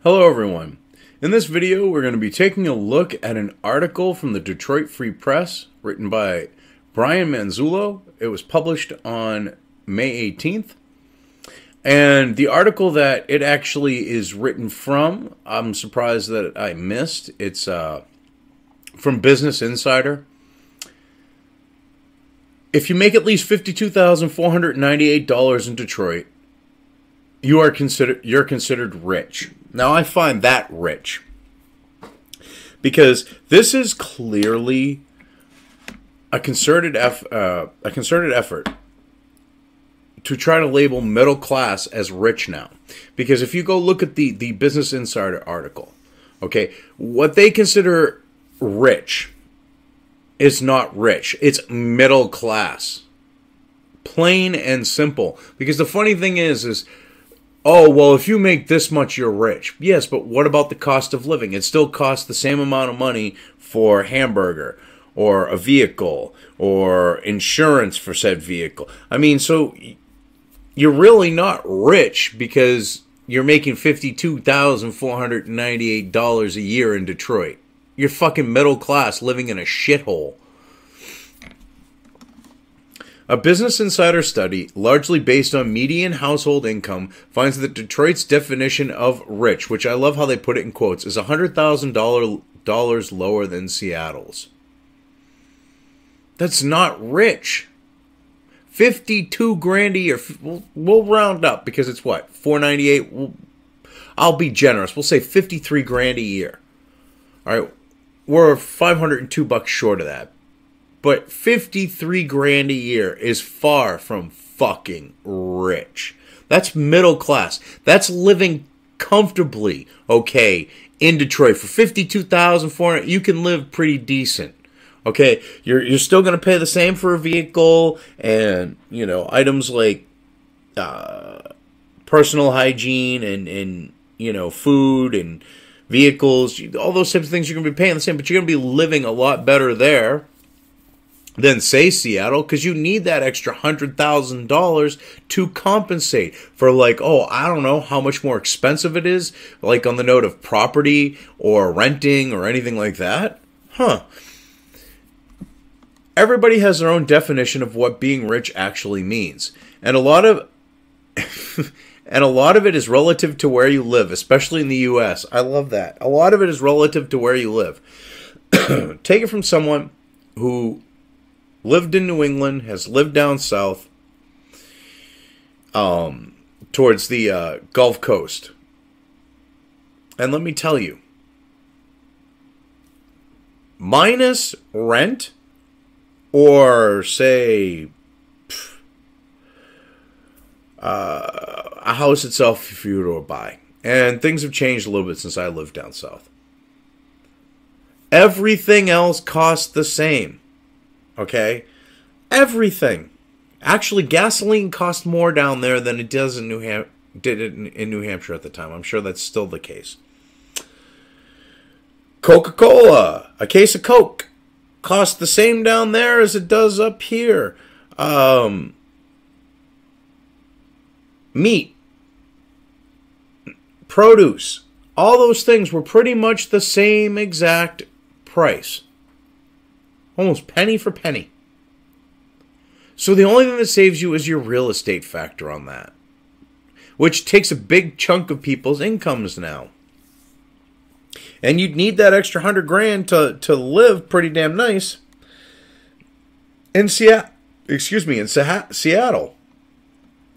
Hello everyone. In this video we're going to be taking a look at an article from the Detroit Free Press written by Brian Manzullo. It was published on May 18th. And the article that it actually is written from, I'm surprised that I missed. It's from Business Insider. If you make at least $52,498 in Detroit, you're considered rich. Now I find that rich because this is clearly a concerted effort to try to label middle class as rich now. Because if you go look at the Business Insider article, okay, what they consider rich is not rich. It's middle class. Plain and simple. Because the funny thing is oh, well, if you make this much, you're rich. Yes, but what about the cost of living? It still costs the same amount of money for a hamburger or a vehicle or insurance for said vehicle. I mean, so you're really not rich because you're making $52,498 a year in Detroit. You're fucking middle class living in a shithole. A Business Insider study, largely based on median household income, finds that Detroit's definition of rich, which I love how they put it in quotes, is $100,000 lower than Seattle's. That's not rich. 52 grand a year. We'll round up because it's what? 498. I'll be generous. We'll say 53 grand a year. All right. We're $502 short of that. But 53 grand a year is far from fucking rich. That's middle class. That's living comfortably, okay, in Detroit. For $52,400, you can live pretty decent. Okay, you're still going to pay the same for a vehicle and, you know, items like personal hygiene and you know, food and vehicles. All those types of things you're going to be paying the same, but you're going to be living a lot better there than, say, Seattle, because you need that extra $100,000 to compensate for, like, oh, I don't know how much more expensive it is, like on the note of property or renting or anything like that. Everybody has their own definition of what being rich actually means, and a lot of it is relative to where you live, especially in the U.S. I love that. A lot of it is relative to where you live. Take it from someone who lived in New England, has lived down south, towards the Gulf Coast. And let me tell you, minus rent, or say a house itself if you were to buy, and things have changed a little bit since I lived down south, everything else costs the same. Okay? Everything. Actually, gasoline cost more down there than it does in New Hampshire at the time. I'm sure that's still the case. Coca-Cola, a case of Coke, costs the same down there as it does up here. Meat, produce, all those things were pretty much the same exact price. Almost penny for penny. So the only thing that saves you is your real estate factor on that, which takes a big chunk of people's incomes now. And you'd need that extra $100,000 to live pretty damn nice in Seattle.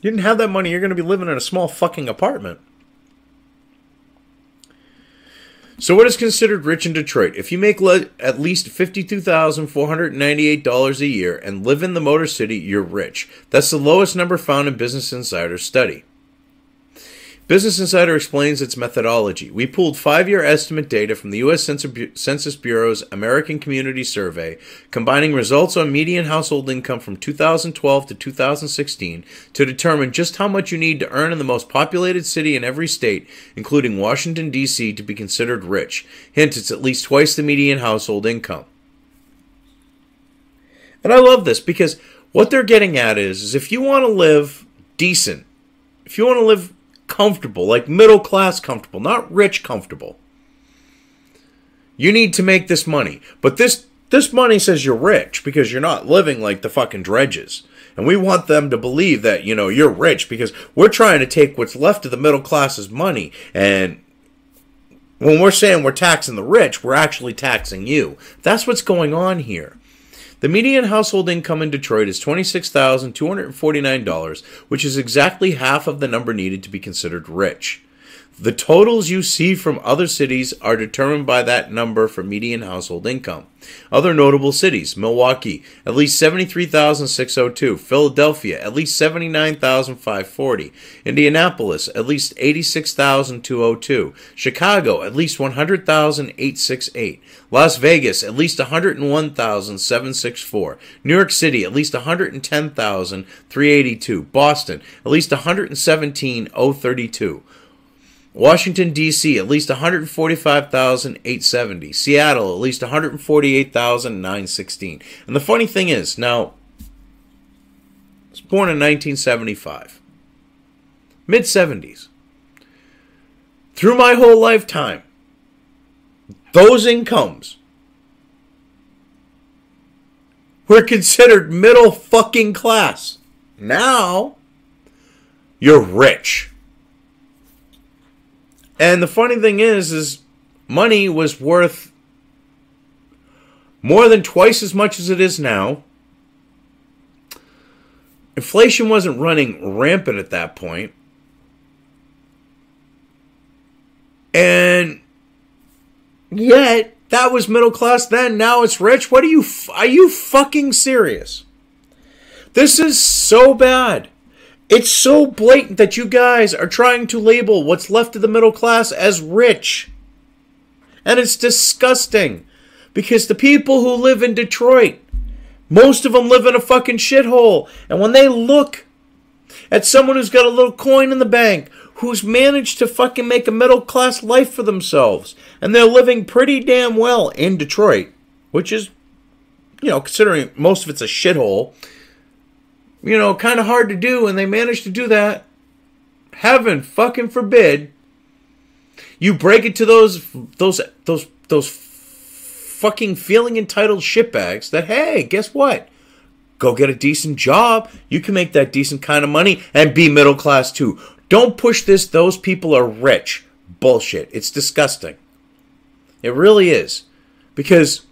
You didn't have that money, you're going to be living in a small fucking apartment. So what is considered rich in Detroit? If you make at least $52,498 a year and live in the Motor City, you're rich. That's the lowest number found in Business Insider's study. Business Insider explains its methodology. We pulled 5-year estimate data from the U.S. Census Bureau's American Community Survey, combining results on median household income from 2012 to 2016 to determine just how much you need to earn in the most populated city in every state, including Washington, D.C., to be considered rich. Hint, it's at least twice the median household income. And I love this because what they're getting at is if you want to live decent, if you want to live comfortable, like middle class comfortable, not rich comfortable. You need to make this money. But this money says you're rich because you're not living like the fucking dredges. And we want them to believe that, you know, you're rich because we're trying to take what's left of the middle class's money. And when we're saying we're taxing the rich, we're actually taxing you. That's what's going on here. The median household income in Detroit is $26,249, which is exactly half of the number needed to be considered rich. The totals you see from other cities are determined by that number for median household income. Other notable cities: Milwaukee, at least 73,602. Philadelphia, at least 79,540. Indianapolis, at least 86,202. Chicago, at least 100,868. Las Vegas, at least 101,764. New York City, at least 110,382. Boston, at least 117,032. Washington, D.C., at least 145,870. Seattle, at least 148,916. And the funny thing is, now, I was born in 1975. Mid-70s. Through my whole lifetime, those incomes were considered middle fucking class. Now, you're rich. And the funny thing is money was worth more than twice as much as it is now. Inflation wasn't running rampant at that point. And yet, that was middle class then, now it's rich. Are you fucking serious? This is so bad. It's so blatant that you guys are trying to label what's left of the middle class as rich. And it's disgusting. Because the people who live in Detroit, most of them live in a fucking shithole. And when they look at someone who's got a little coin in the bank, who's managed to fucking make a middle class life for themselves, and they're living pretty damn well in Detroit, which is, you know, considering most of it's a shithole, you know, kind of hard to do, and they managed to do that. Heaven fucking forbid you break it to those fucking feeling entitled shitbags that, hey, guess what? Go get a decent job. You can make that decent kind of money and be middle class too. Don't push this. Those people are rich. Bullshit. It's disgusting. It really is. Because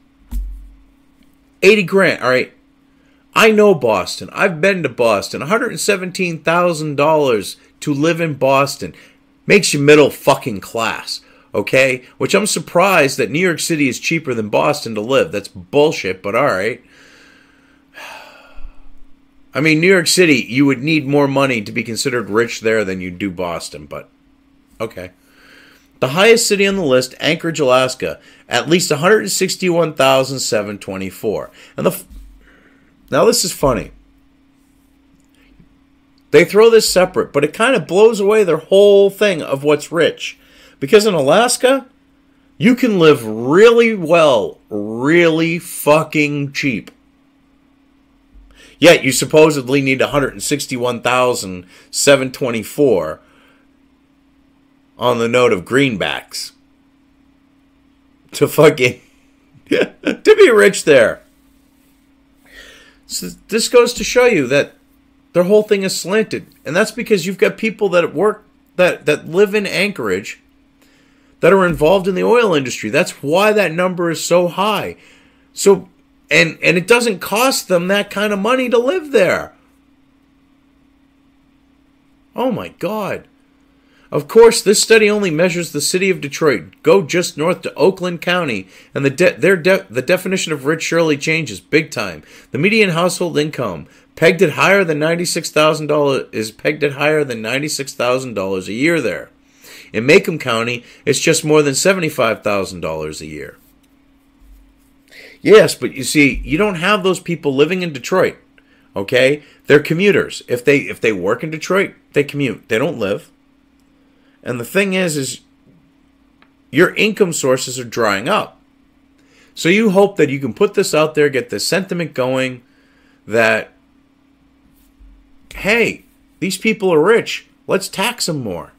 80 grand, all right. I know Boston. I've been to Boston. $117,000 to live in Boston makes you middle fucking class, okay? Which I'm surprised that New York City is cheaper than Boston to live. That's bullshit, but all right. I mean, New York City, you would need more money to be considered rich there than you do Boston, but okay. The highest city on the list, Anchorage, Alaska, at least 161,724. And now this is funny. They throw this separate, but it kind of blows away their whole thing of what's rich. Because in Alaska, you can live really well, really fucking cheap. Yet you supposedly need 161,724 on the note of greenbacks to fucking to be rich there. So this goes to show you that their whole thing is slanted. And that's because you've got people that work, that live in Anchorage, that are involved in the oil industry. That's why that number is so high. So, and it doesn't cost them that kind of money to live there. Oh my God. Of course, this study only measures the city of Detroit. Go just north to Oakland County, and the definition of rich surely changes big time. The median household income pegged at higher than $96,000 is pegged at higher than $96,000 a year there. In Macomb County, it's just more than $75,000 a year. Yes, but you see, you don't have those people living in Detroit. Okay, they're commuters. If they work in Detroit, they commute. They don't live. And the thing is your income sources are drying up. So you hope that you can put this out there, get this sentiment going that, hey, these people are rich. Let's tax them more.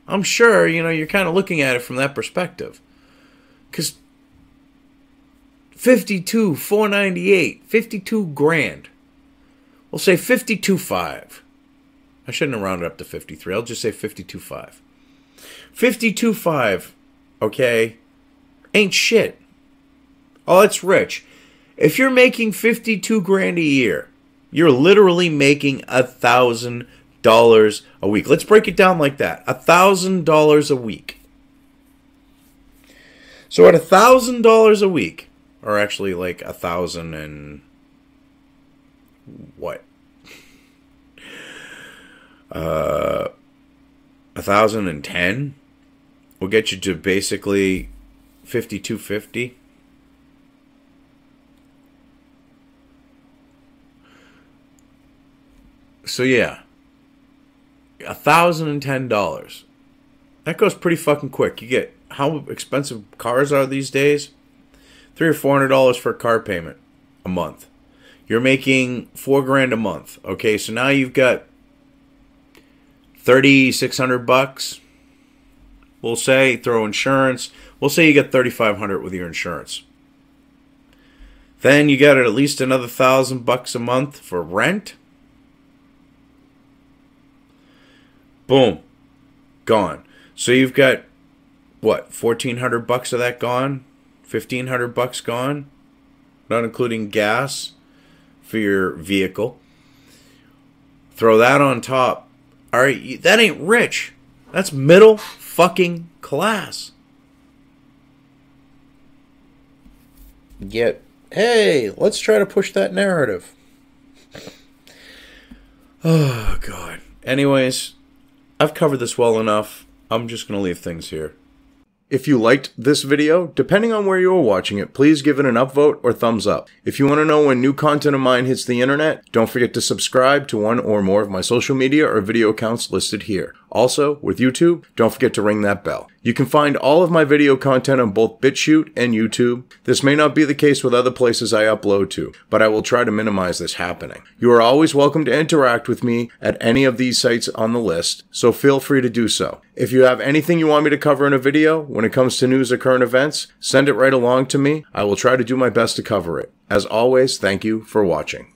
I'm sure, you're kind of looking at it from that perspective. Because 52,498, 52 grand. We'll say 52.5. I shouldn't have rounded up to 53. I'll just say 52.5. 52.5, okay, ain't shit. Oh, it's rich. If you're making 52 grand a year, you're literally making $1,000 a week. Let's break it down like that. $1,000 a week. So at $1,000 a week, or actually like 1,000 and what? 1,010 will get you to basically 5,250. So yeah, $1,010. That goes pretty fucking quick. You get, how expensive cars are these days? $300 or $400 for a car payment a month. You're making $4 grand a month. Okay, so now you've got $3,600. We'll say, throw insurance. We'll say you get $3,500 with your insurance. Then you got at least another $1,000 a month for rent. Boom, gone. So you've got what, $1,400 of that gone, $1,500 gone, not including gas for your vehicle. Throw that on top. All right, that ain't rich. That's middle fucking class. Yet, hey, let's try to push that narrative. Oh, God. Anyways, I've covered this well enough. I'm just going to leave things here. If you liked this video, depending on where you are watching it, please give it an upvote or thumbs up. If you want to know when new content of mine hits the internet, don't forget to subscribe to one or more of my social media or video accounts listed here. Also, with YouTube, don't forget to ring that bell. You can find all of my video content on both BitChute and YouTube. This may not be the case with other places I upload to, but I will try to minimize this happening. You are always welcome to interact with me at any of these sites on the list, so feel free to do so. If you have anything you want me to cover in a video, when it comes to news or current events, send it right along to me. I will try to do my best to cover it. As always, thank you for watching.